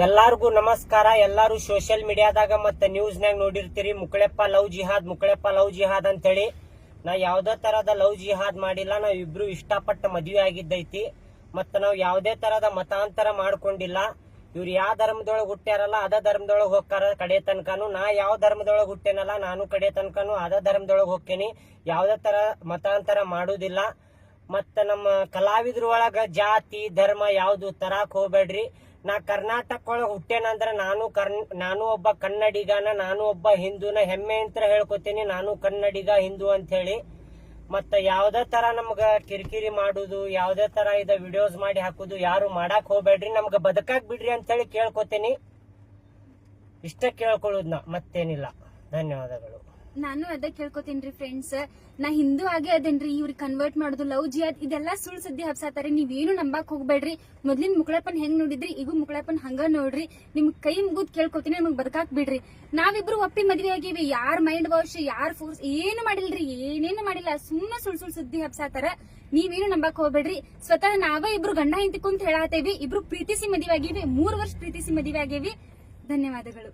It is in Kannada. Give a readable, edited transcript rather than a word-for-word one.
ಎಲ್ಲಾರ್ಗೂ ನಮಸ್ಕಾರ. ಎಲ್ಲಾರು ಸೋಷಿಯಲ್ ಮೀಡಿಯಾದಾಗ ಮತ್ತೆ ನ್ಯೂಸ್ನಾಗ ನೋಡಿರ್ತೀರಿ ಮುಕ್ಕಳೆಪ್ಪ ಲವ್ ಜಿಹಾದ್ ಅಂತ ಹೇಳಿ. ನಾ ಯಾವ್ದೇ ತರದ ಲವ್ ಜಿಹಾದ್ ಮಾಡಿಲ್ಲ. ನಾವ್ ಇಬ್ರು ಇಷ್ಟಪಟ್ಟ ಮದುವೆ ಆಗಿದ್ದೈತಿ. ಮತ್ತ ನಾವ್ ಯಾವ್ದೇ ತರದ ಮತಾಂತರ ಮಾಡ್ಕೊಂಡಿಲ್ಲ. ಇವ್ರು ಯಾವ ಧರ್ಮದೊಳಗೆ ಹುಟ್ಟ್ಯಾರಲ್ಲ ಅದ ಧರ್ಮದೊಳಗೆ ಹೋಗ್ತಾರ ಕಡೆ ತನಕನು. ನಾ ಯಾವ ಧರ್ಮದೊಳಗೆ ಹುಟ್ಟೇನಲ್ಲ ನಾನು ಕಡೆ ತನಕನು ಅದ ಧರ್ಮದೊಳಗೆ ಹೋಗ್ತೇನಿ. ಯಾವ್ದೇ ತರ ಮತಾಂತರ ಮಾಡುದಿಲ್ಲ. ಮತ್ತ ನಮ್ಮ ಕಲಾವಿದ್ರ ಒಳಗ ಜಾತಿ ಧರ್ಮ ಯಾವ್ದು ತರಾಕ್ ಹೋಗ್ಬೇಡ್ರಿ. ನಾ ಕರ್ನಾಟಕ ಒಳಗ ಹುಟ್ಟೇನಂದ್ರ ನಾನು ಒಬ್ಬ ಕನ್ನಡಿಗನ, ನಾನು ಒಬ್ಬ ಹಿಂದೂನ ಹೆಮ್ಮೆ ಅಂತ ಹೇಳ್ಕೊತೀನಿ. ನಾನು ಕನ್ನಡಿಗ ಹಿಂದೂ ಅಂತ ಹೇಳಿ. ಮತ್ತ ಯಾವ್ದೇ ತರ ನಮ್ಗ ಕಿರಿಕಿರಿ ಮಾಡುದು, ಯಾವ್ದೇ ತರ ಇದ ವಿಡಿಯೋಸ್ ಮಾಡಿ ಹಾಕುದು ಯಾರು ಮಾಡಾಕ್ ಹೋಗ್ಬೇಡ್ರಿ. ನಮ್ಗ ಬದುಕಾಕ್ ಬಿಡ್ರಿ ಅಂತ ಹೇಳಿ ಕೇಳ್ಕೊತೀನಿ. ಇಷ್ಟ ಕೇಳ್ಕೊಳ್ಳೋದ್ ಮತ್ತೇನಿಲ್ಲ. ಧನ್ಯವಾದಗಳು. ನಾನು ಅದ ಕೇಳ್ಕೊತೀನ್ರಿ ಫ್ರೆಂಡ್ಸ್. ನಾ ಹಿಂದೂ ಆಗೇ ಅದೇನ್ರಿ. ಇವ್ರಿಗೆ ಕನ್ವರ್ಟ್ ಮಾಡುದು ಲವ್ ಜಿಹಾದ್ ಇದೆಲ್ಲಾ ಸುಳ್ಳು ಸುದ್ದಿ ಹಬ್ಸಾತಾರೆ. ನೀವೇನು ನಂಬಾಕ್ ಹೋಗ್ಬೇಡ್ರಿ. ಮೊದ್ಲಿನ ಮುಕ್ಕಳಪ್ಪನ್ ಹೆಂಗ್ ನೋಡಿದ್ರಿ ಈಗ ಮುಕ್ಕಳಪ್ಪನ್ ಹಂಗ ನೋಡ್ರಿ. ನಿಮ್ ಕೈ ಮುಗಿದ್ ಕೇಳ್ಕೊತೀನಿ, ನಮಗ್ ಬದುಕಾಕ್ ಬಿಡ್ರಿ. ನಾವಿಬ್ರು ಒಪ್ಪಿ ಮದ್ವೆ ಆಗಿವಿ. ಯಾರ್ ಮೈಂಡ್ ವಾಶ್ ಯಾರ್ ಫೋರ್ಸ್ ಏನು ಮಾಡಿಲ್ರಿ, ಏನೇನು ಮಾಡಿಲ್ಲ. ಸುಮ್ಮನೆ ಸುಳ್ಳು ಸುದ್ದಿ ಹಬ್ಸಾತಾರ. ನೀವೇನು ನಂಬಾಕ್ ಹೋಗ್ಬೇಡ್ರಿ. ಸ್ವತಃ ನಾವೇ ಇಬ್ರು ಗಂಡ ಹೆಂಡತಿ ಕುಂತ ಹೇಳಾತೇವಿ. ಇಬ್ರು ಪ್ರೀತಿಸಿ ಮದ್ವೆ ಆಗಿವಿ. 3 ವರ್ಷ ಪ್ರೀತಿಸಿ ಮದ್ವೆ ಆಗೇವಿ. ಧನ್ಯವಾದಗಳು.